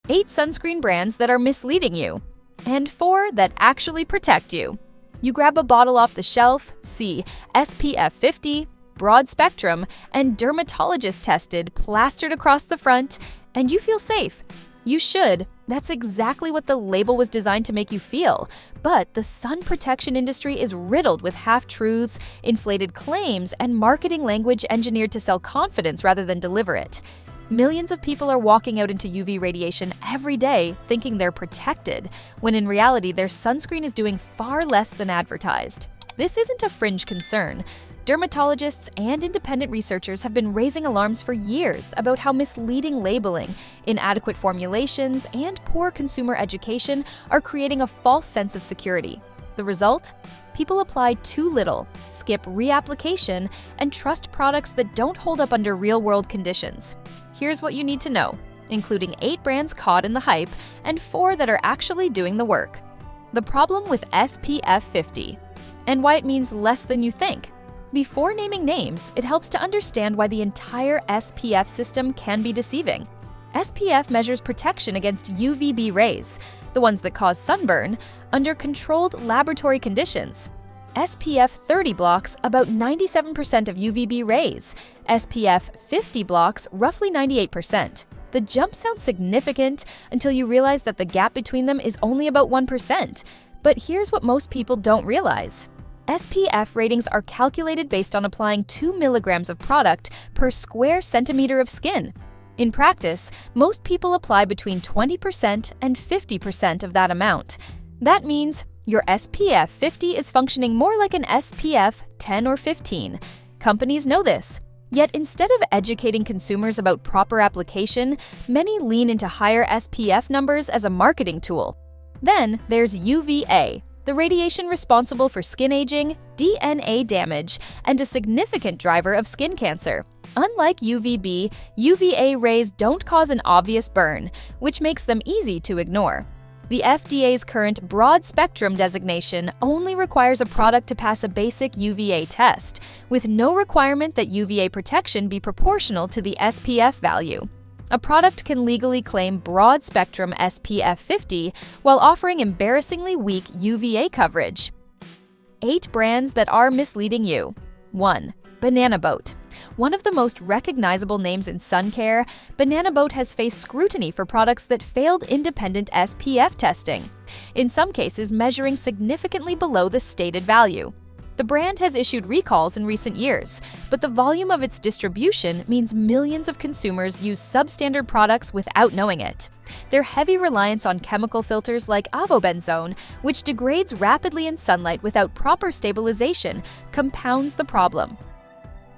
8 sunscreen brands that are misleading you, and 4 that actually protect you. You grab a bottle off the shelf, see SPF 50, broad spectrum, and dermatologist-tested plastered across the front, and you feel safe. You should. That's exactly what the label was designed to make you feel. But the sun protection industry is riddled with half-truths, inflated claims, and marketing language engineered to sell confidence rather than deliver it. Millions of people are walking out into UV radiation every day thinking they're protected, when in reality their sunscreen is doing far less than advertised. This isn't a fringe concern. Dermatologists and independent researchers have been raising alarms for years about how misleading labeling, inadequate formulations, and poor consumer education are creating a false sense of security. The result? People apply too little, skip reapplication, and trust products that don't hold up under real-world conditions. Here's what you need to know, including 8 brands caught in the hype and 4 that are actually doing the work. The problem with SPF 50, and why it means less than you think. Before naming names, it helps to understand why the entire SPF system can be deceiving. SPF measures protection against UVB rays, the ones that cause sunburn, under controlled laboratory conditions. SPF 30 blocks about 97% of UVB rays. SPF 50 blocks roughly 98%. The jump sounds significant until you realize that the gap between them is only about 1%. But here's what most people don't realize. SPF ratings are calculated based on applying 2 milligrams of product per square centimeter of skin. In practice, most people apply between 20% and 50% of that amount. That means your SPF 50 is functioning more like an SPF 10 or 15. Companies know this. Yet instead of educating consumers about proper application, many lean into higher SPF numbers as a marketing tool. Then there's UVA, the radiation responsible for skin aging, DNA damage, and a significant driver of skin cancer. Unlike UVB, UVA rays don't cause an obvious burn, which makes them easy to ignore. The FDA's current broad-spectrum designation only requires a product to pass a basic UVA test, with no requirement that UVA protection be proportional to the SPF value. A product can legally claim broad-spectrum SPF 50 while offering embarrassingly weak UVA coverage. 8 brands that are misleading you. 1. Banana Boat. One of the most recognizable names in sun care, Banana Boat has faced scrutiny for products that failed independent SPF testing, in some cases measuring significantly below the stated value. The brand has issued recalls in recent years, but the volume of its distribution means millions of consumers use substandard products without knowing it. Their heavy reliance on chemical filters like avobenzone, which degrades rapidly in sunlight without proper stabilization, compounds the problem.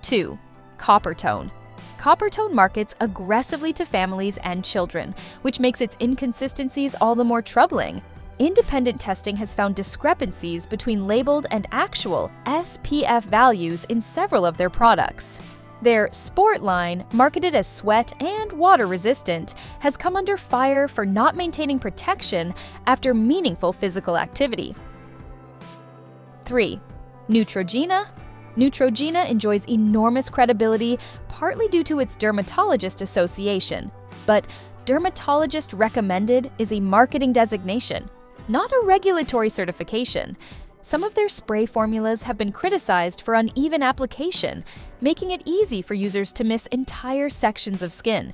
2. Coppertone. Coppertone markets aggressively to families and children, which makes its inconsistencies all the more troubling. Independent testing has found discrepancies between labeled and actual SPF values in several of their products. Their Sport line, marketed as sweat and water-resistant, has come under fire for not maintaining protection after meaningful physical activity. 3. Neutrogena. Neutrogena enjoys enormous credibility, partly due to its dermatologist association. But dermatologist recommended is a marketing designation, not a regulatory certification. Some of their spray formulas have been criticized for uneven application, making it easy for users to miss entire sections of skin.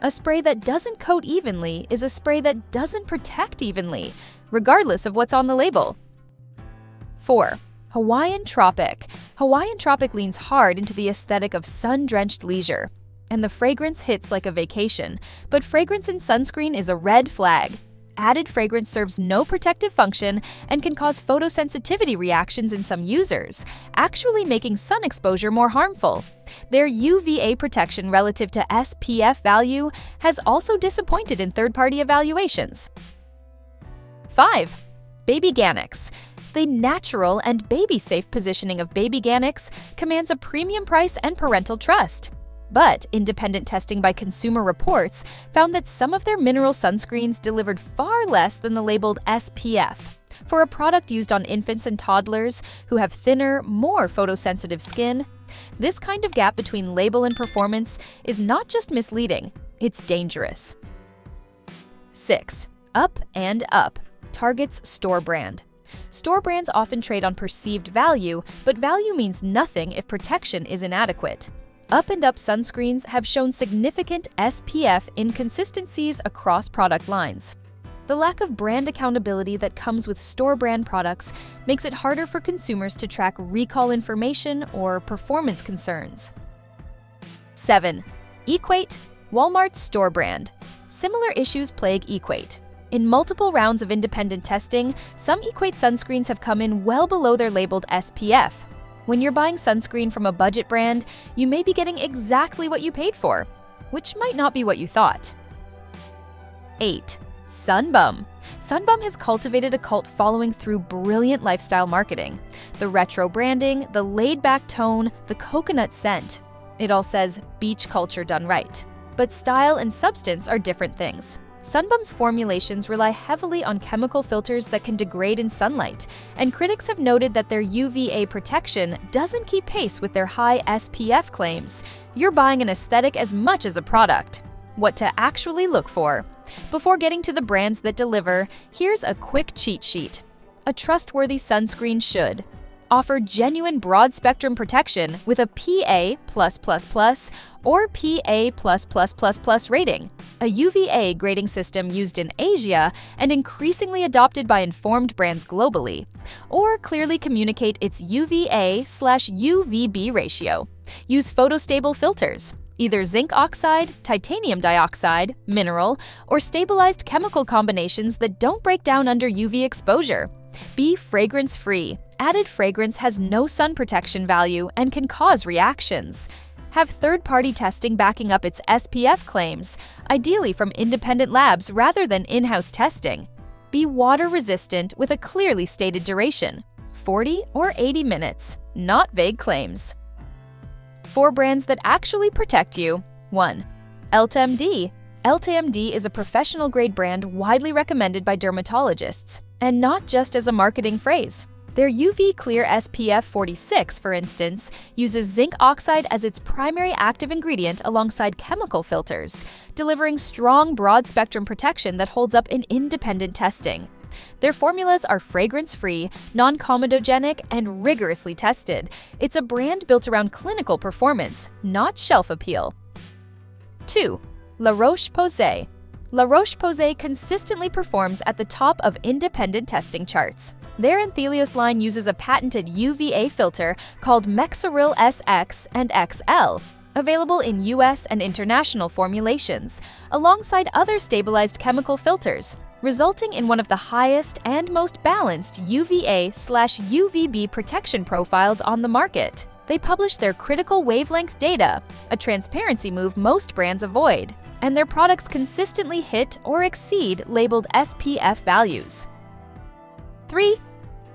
A spray that doesn't coat evenly is a spray that doesn't protect evenly, regardless of what's on the label. 4. Hawaiian Tropic. Hawaiian Tropic leans hard into the aesthetic of sun-drenched leisure, and the fragrance hits like a vacation. But fragrance in sunscreen is a red flag. Added fragrance serves no protective function and can cause photosensitivity reactions in some users, actually making sun exposure more harmful. Their UVA protection relative to SPF value has also disappointed in third-party evaluations. 5. Baby Ganix. The natural and baby-safe positioning of Baby Ganix commands a premium price and parental trust. But independent testing by Consumer Reports found that some of their mineral sunscreens delivered far less than the labeled SPF. For a product used on infants and toddlers who have thinner, more photosensitive skin, this kind of gap between label and performance is not just misleading, it's dangerous. 6. Up and Up, Target's store brand. Store brands often trade on perceived value, but value means nothing if protection is inadequate. Up and Up sunscreens have shown significant SPF inconsistencies across product lines. The lack of brand accountability that comes with store brand products makes it harder for consumers to track recall information or performance concerns. 7. Equate, Walmart's store brand. Similar issues plague Equate. In multiple rounds of independent testing, some Equate sunscreens have come in well below their labeled SPF. When you're buying sunscreen from a budget brand, you may be getting exactly what you paid for, which might not be what you thought. 8. Sunbum. Sunbum has cultivated a cult following through brilliant lifestyle marketing. The retro branding, the laid-back tone, the coconut scent. It all says beach culture done right. But style and substance are different things. Sunbum's formulations rely heavily on chemical filters that can degrade in sunlight, and critics have noted that their UVA protection doesn't keep pace with their high SPF claims. You're buying an aesthetic as much as a product. What to actually look for. Before getting to the brands that deliver, here's a quick cheat sheet. A trustworthy sunscreen should offer genuine broad-spectrum protection with a PA+++ or PA++++ rating, a UVA grading system used in Asia and increasingly adopted by informed brands globally, or clearly communicate its UVA/UVB ratio. Use photostable filters, either zinc oxide, titanium dioxide, mineral, or stabilized chemical combinations that don't break down under UV exposure. Be fragrance-free. Added fragrance has no sun protection value and can cause reactions. Have third-party testing backing up its SPF claims, ideally from independent labs rather than in-house testing. Be water-resistant with a clearly stated duration, 40 or 80 minutes, not vague claims. 4 brands that actually protect you. 1. EltaMD. EltaMD is a professional-grade brand widely recommended by dermatologists, and not just as a marketing phrase. Their UV Clear SPF 46, for instance, uses zinc oxide as its primary active ingredient alongside chemical filters, delivering strong broad-spectrum protection that holds up in independent testing. Their formulas are fragrance-free, non-comedogenic, and rigorously tested. It's a brand built around clinical performance, not shelf appeal. 2. La Roche-Posay. La Roche-Posay consistently performs at the top of independent testing charts. Their Anthelios line uses a patented UVA filter called Mexaryl SX and XL, available in US and international formulations, alongside other stabilized chemical filters, resulting in one of the highest and most balanced UVA/UVB protection profiles on the market. They publish their critical wavelength data, a transparency move most brands avoid, and their products consistently hit or exceed labeled SPF values. 3.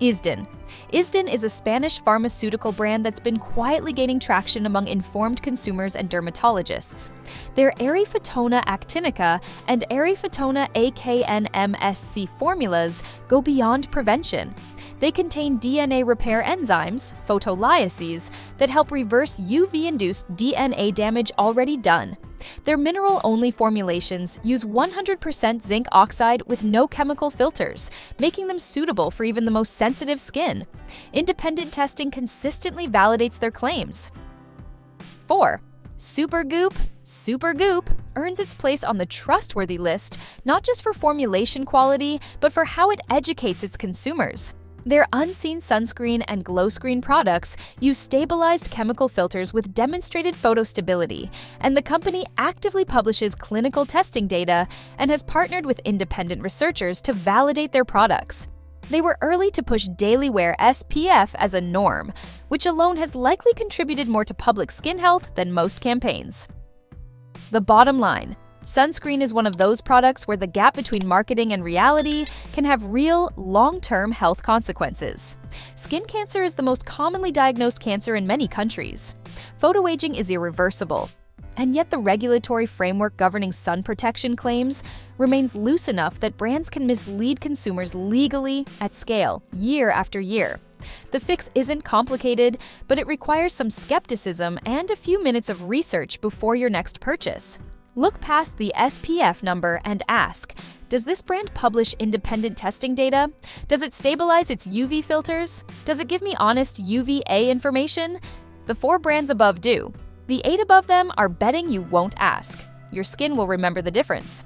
Isden. Isden is a Spanish pharmaceutical brand that's been quietly gaining traction among informed consumers and dermatologists. Their Aryphytona actinica and Aryphytona AKNMSC formulas go beyond prevention. They contain DNA repair enzymes, photolyses, that help reverse UV-induced DNA damage already done. Their mineral-only formulations use 100% zinc oxide with no chemical filters, making them suitable for even the most sensitive skin. Independent testing consistently validates their claims. 4. Supergoop. Supergoop earns its place on the trustworthy list not just for formulation quality, but for how it educates its consumers. Their unseen sunscreen and glow screen products use stabilized chemical filters with demonstrated photostability, and the company actively publishes clinical testing data and has partnered with independent researchers to validate their products. They were early to push daily wear SPF as a norm, which alone has likely contributed more to public skin health than most campaigns. The bottom line: sunscreen is one of those products where the gap between marketing and reality can have real, long-term health consequences. Skin cancer is the most commonly diagnosed cancer in many countries. Photoaging is irreversible, and yet the regulatory framework governing sun protection claims remains loose enough that brands can mislead consumers legally at scale, year after year. The fix isn't complicated, but it requires some skepticism and a few minutes of research before your next purchase. Look past the SPF number and ask, does this brand publish independent testing data? Does it stabilize its UV filters? Does it give me honest UVA information? The 4 brands above do. The 8 above them are betting you won't ask. Your skin will remember the difference.